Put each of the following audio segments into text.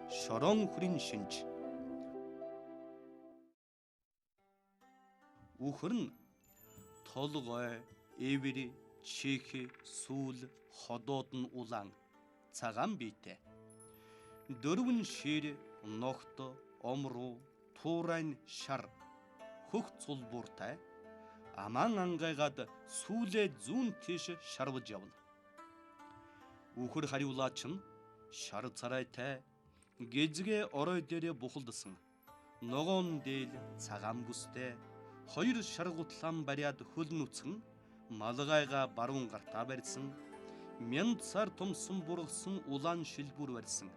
шорон хүрийн шинж. Үхэр нь толгой, эвэр, чих, сүүл, ходоод нь улаан, цагаан биетэй. Дөрвөн шир, ногт, омруу, туурайн шар, хөх цулбууртай, аман ангайгаад сүүлээ зүүн тийш шарваж явна. Үхэр хариулаач нь шар царайтай, гэзгээ орой дээрээ бухалдсан, ногоон дээл цагаан бүстэй, хоёр шаргутлаан бариад хөл нүцгэн, малгайга баруун гартаа барьсан, мянд сар томсон бургасан улаан шилбүр барьсан,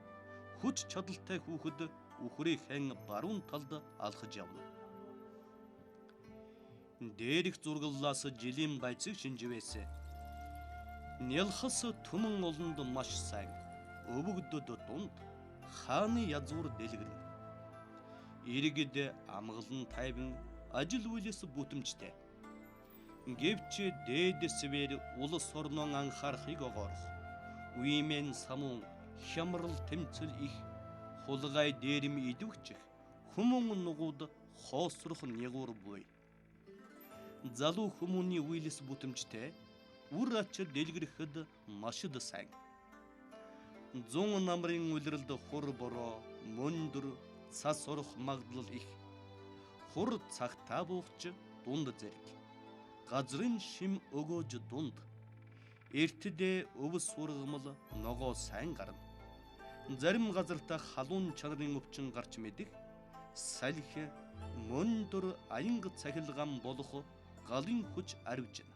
хүч чадалтай хүүхэд үхрийнхэн баруун талд алхаж явна. Дээрх зургаллаас жилийн байцыг шинживээс. Нялхас түмэн олонд маш сайн, өвөгдөд дунд хааны язуур дэлгэрнэ. Иргэд амгалан тайван ажил үйлээс бүтэмжтэй. Гэвч дээдэсвэр улс орнон анхаарахыг огоорох. Үемэн самун хямрал тэмцэл их, хулгай дээрэм идвэгчих, хүмүүн нугууд хоосрох нягуур буй. Залуу хүмүүний үйлээс бүтэмжтэй, үр ач дэлгэрхэд машид сайн. Зун намрын үлрэлд хур бороо, мөндөр, цас орох магадлал их. Хур цагтаа буухч дунд зэрэг. Газрын шим өгөөж дунд. Эртдээ өвс сургамал ногоо сайн гарна. Зарим газартаа халуун чанарын өвчин гарч мэдэх, салхи, мөндөр аянга цахилгаан болох галын хүч арвижна.